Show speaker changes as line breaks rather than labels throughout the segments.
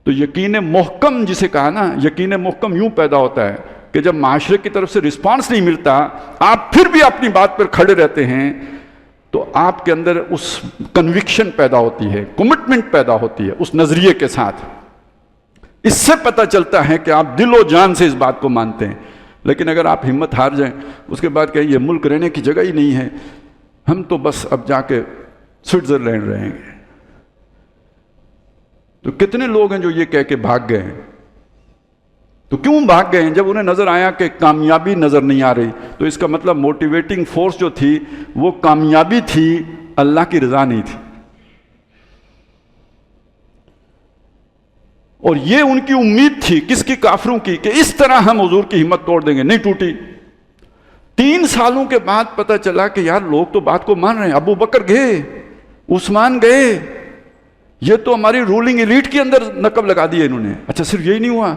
تو یقین محکم جسے کہا نا، یقین محکم یوں پیدا ہوتا ہے کہ جب معاشرے کی طرف سے رسپانس نہیں ملتا، آپ پھر بھی اپنی بات پر کھڑے رہتے ہیں، تو آپ کے اندر اس کنوکشن پیدا ہوتی ہے، کمٹمنٹ پیدا ہوتی ہے اس نظریے کے ساتھ۔ اس سے پتہ چلتا ہے کہ آپ دل و جان سے اس بات کو مانتے ہیں۔ لیکن اگر آپ ہمت ہار جائیں، اس کے بعد کہیں یہ ملک رہنے کی جگہ ہی نہیں ہے، ہم تو بس اب جا کے سوئٹزرلینڈ رہیں گے، تو کتنے لوگ ہیں جو یہ کہہ کے بھاگ گئے ہیں؟ تو کیوں بھاگ گئے ہیں؟ جب انہیں نظر آیا کہ کامیابی نظر نہیں آ رہی، تو اس کا مطلب موٹیویٹنگ فورس جو تھی وہ کامیابی تھی، اللہ کی رضا نہیں تھی۔ اور یہ ان کی امید تھی، کس کی؟ کافروں کی، کہ اس طرح ہم حضور کی ہمت توڑ دیں گے۔ نہیں ٹوٹی۔ 3 سالوں کے بعد پتہ چلا کہ یار لوگ تو بات کو مان رہے ہیں، ابو بکر گئے، عثمان گئے، یہ تو ہماری رولنگ ایلیٹ کے اندر نقب لگا دی ہے انہوں نے۔ اچھا صرف یہی نہیں ہوا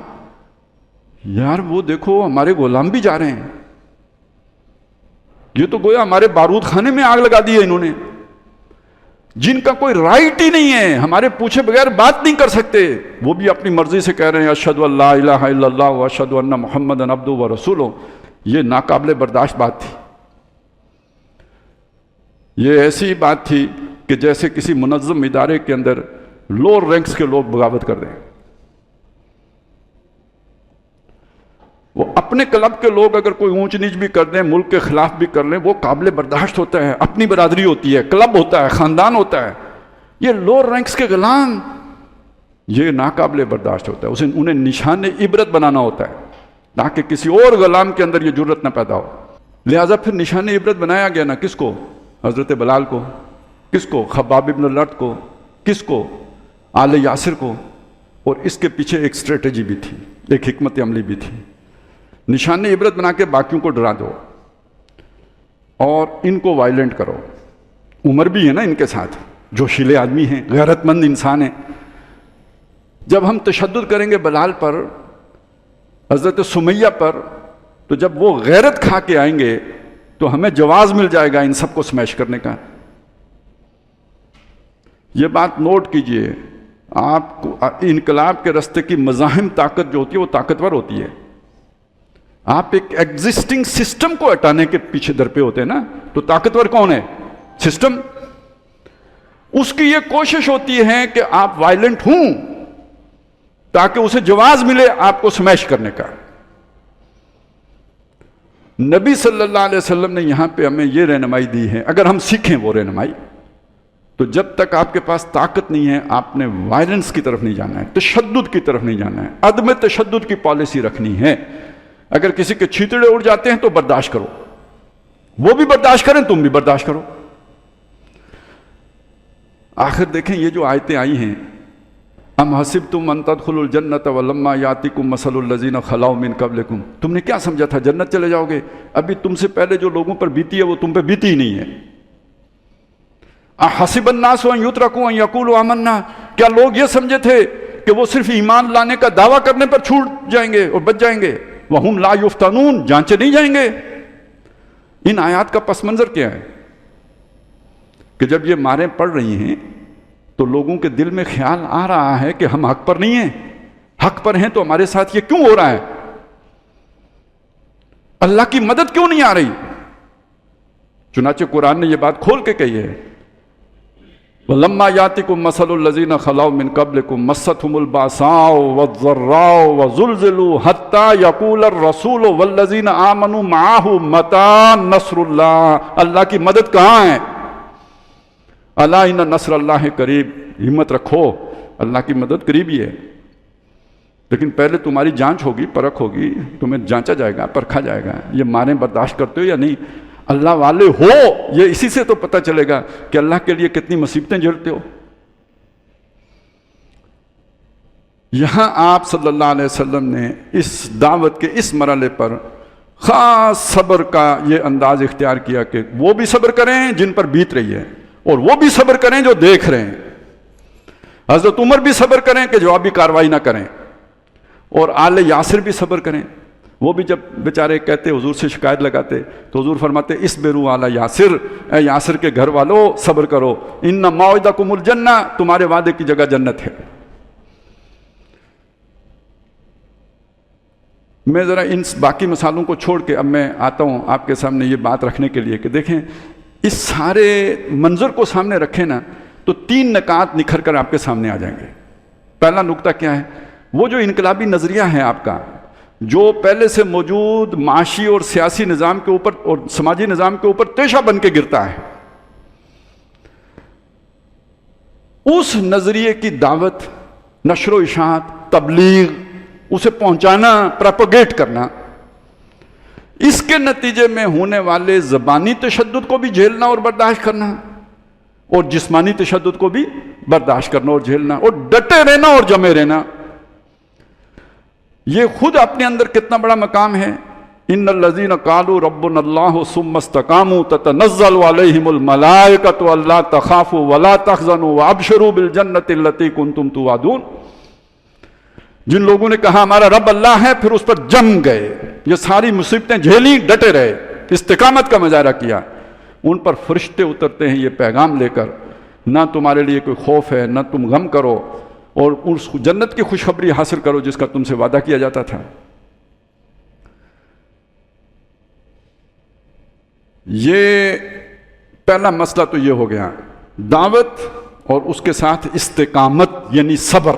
یار، وہ دیکھو ہمارے غلام بھی جا رہے ہیں، یہ تو گویا ہمارے بارود خانے میں آگ لگا دی ہے انہوں نے، جن کا کوئی رائٹ ہی نہیں ہے، ہمارے پوچھے بغیر بات نہیں کر سکتے، وہ بھی اپنی مرضی سے کہہ رہے ہیں اشہد ان لا الہ الا اللہ واشہد ان محمدا عبدہ ورسولہ۔ یہ ناقابل برداشت بات تھی۔ یہ ایسی بات تھی کہ جیسے کسی منظم ادارے کے اندر لوور رینکس کے لوگ بغاوت کر دیں۔ وہ اپنے کلب کے لوگ اگر کوئی اونچ نیچ بھی کر دیں، ملک کے خلاف بھی کر لیں، وہ قابل برداشت ہوتا ہے، اپنی برادری ہوتی ہے، کلب ہوتا ہے، خاندان ہوتا ہے۔ یہ لوور رینکس کے غلام، یہ ناقابل برداشت ہوتا ہے، انہیں نشان عبرت بنانا ہوتا ہے تاکہ کسی اور غلام کے اندر یہ جرت نہ پیدا ہو۔ لہٰذا پھر نشان عبرت بنایا گیا نا، کس کو؟ حضرت بلال کو، کس کو؟ خباب ابن الارت کو، کس کو؟ آل یاسر کو۔ اور اس کے پیچھے ایک اسٹریٹجی بھی تھی، ایک حکمت عملی بھی تھی۔ نشان عبرت بنا کے باقیوں کو ڈرا دو اور ان کو وائلنٹ کرو۔ عمر بھی ہے نا ان کے ساتھ، جو شیلے آدمی ہیں، غیرت مند انسان ہیں۔ جب ہم تشدد کریں گے بلال پر، حضرت سمیہ پر، تو جب وہ غیرت کھا کے آئیں گے تو ہمیں جواز مل جائے گا ان سب کو سمیش کرنے کا۔ یہ بات نوٹ کیجئے، آپ کو انقلاب کے راستے کی مزاحم طاقت جو ہوتی ہے وہ طاقتور ہوتی ہے۔ آپ ایک ایگزسٹنگ سسٹم کو ہٹانے کے پیچھے در پہ ہوتے ہیں نا، تو طاقتور کون ہے؟ سسٹم۔ اس کی یہ کوشش ہوتی ہے کہ آپ وائلنٹ ہوں تاکہ اسے جواز ملے آپ کو سمیش کرنے کا۔ نبی صلی اللہ علیہ وسلم نے یہاں پہ ہمیں یہ رہنمائی دی ہے، اگر ہم سیکھیں وہ رہنمائی، تو جب تک آپ کے پاس طاقت نہیں ہے آپ نے وائلنس کی طرف نہیں جانا ہے، تشدد کی طرف نہیں جانا ہے، عدم تشدد کی پالیسی رکھنی ہے۔ اگر کسی کے چھیتڑے اڑ جاتے ہیں تو برداشت کرو، وہ بھی برداشت کریں، تم بھی برداشت کرو۔ آخر دیکھیں یہ جو آیتیں آئی ہیں، ام حسبتم ان تدخلوا الجنۃ ولما یاتکم مثل الذین خلوا من قبلکم، تم نے کیا سمجھا تھا جنت چلے جاؤ گے؟ ابھی تم سے پہلے جو لوگوں پر بیتی ہے وہ تم پہ بیتی ہی نہیں ہے۔ احسب الناس ان یترکوا ان یقولوا آمنا، کیا لوگ یہ سمجھے تھے کہ وہ صرف ایمان لانے کا دعویٰ کرنے پر چھوٹ جائیں گے اور بچ جائیں گے؟ وَهُمْ لَا يُفْتَنُونَ، جانچے نہیں جائیں گے۔ ان آیات کا پس منظر کیا ہے کہ جب یہ ماریں پڑ رہی ہیں تو لوگوں کے دل میں خیال آ رہا ہے کہ ہم حق پر نہیں ہیں، حق پر ہیں تو ہمارے ساتھ یہ کیوں ہو رہا ہے؟ اللہ کی مدد کیوں نہیں آ رہی؟ چنانچہ قرآن نے یہ بات کھول کے کہی ہے، وَلَمَّا يَأْتِكُم مَّثَلُ الَّذِينَ خَلَوْا مِن قَبْلِكُم مَّسَّتْهُمُ الْبَأْسَاءُ وَالضَّرَّاءُ وَزُلْزِلُوا حَتَّى يَقُولَ الرَّسُولُ وَالَّذِينَ آمَنُوا مَعَهُ مَتَىٰ نَصْرُ اللَّهِ، اللہ کی مدد کہاں ہے؟ الا ان نصر اللہ قریب، ہمت رکھو، اللہ کی مدد قریب ہی ہے۔ لیکن پہلے تمہاری جانچ ہوگی، پرکھ ہوگی، تمہیں جانچا جائے گا، پرکھا جائے گا، یہ ماریں برداشت کرتے ہو یا نہیں؟ اللہ والے ہو، یہ اسی سے تو پتہ چلے گا کہ اللہ کے لیے کتنی مصیبتیں جھیلتے ہو۔ یہاں آپ صلی اللہ علیہ وسلم نے اس دعوت کے اس مرحلے پر خاص صبر کا یہ انداز اختیار کیا کہ وہ بھی صبر کریں جن پر بیت رہی ہے، اور وہ بھی صبر کریں جو دیکھ رہے ہیں۔ حضرت عمر بھی صبر کریں کہ جوابی کارروائی نہ کریں، اور آل یاسر بھی صبر کریں۔ وہ بھی جب بیچارے کہتے حضور سے شکایت لگاتے تو حضور فرماتے اصبروا علی یاسر، اے یاسر کے گھر والوں صبر کرو، ان موعدکم الجنہ، تمہارے وعدے کی جگہ جنت ہے۔ میں ذرا ان باقی مثالوں کو چھوڑ کے اب میں آتا ہوں آپ کے سامنے یہ بات رکھنے کے لیے کہ دیکھیں اس سارے منظر کو سامنے رکھیں نا تو 3 نکات نکھر کر آپ کے سامنے آ جائیں گے۔ پہلا نقطہ کیا ہے؟ وہ جو انقلابی نظریہ ہے آپ کا، جو پہلے سے موجود معاشی اور سیاسی نظام کے اوپر اور سماجی نظام کے اوپر تیشہ بن کے گرتا ہے، اس نظریے کی دعوت، نشر و اشاعت، تبلیغ، اسے پہنچانا، پروپیگیٹ کرنا، اس کے نتیجے میں ہونے والے زبانی تشدد کو بھی جھیلنا اور برداشت کرنا، اور جسمانی تشدد کو بھی برداشت کرنا اور جھیلنا، اور ڈٹے رہنا اور جمے رہنا، یہ خود اپنے اندر کتنا بڑا مقام ہے۔ ان الذین قالوا ربنا اللہ ثم استقاموا تتنزل علیہم الملائکۃ الا تخافوا ولا تحزنوا وابشروا بالجنۃ التي کنتم توعدون۔ جن لوگوں نے کہا ہمارا رب اللہ ہے، پھر اس پر جم گئے، یہ ساری مصیبتیں جھیلی، ڈٹے رہے، استقامت کا مظاہرہ کیا، ان پر فرشتے اترتے ہیں یہ پیغام لے کر، نہ تمہارے لیے کوئی خوف ہے، نہ تم غم کرو، اور اس جنت کی خوشخبری حاصل کرو جس کا تم سے وعدہ کیا جاتا تھا۔ یہ پہلا مسئلہ تو یہ ہو گیا، دعوت اور اس کے ساتھ استقامت یعنی صبر۔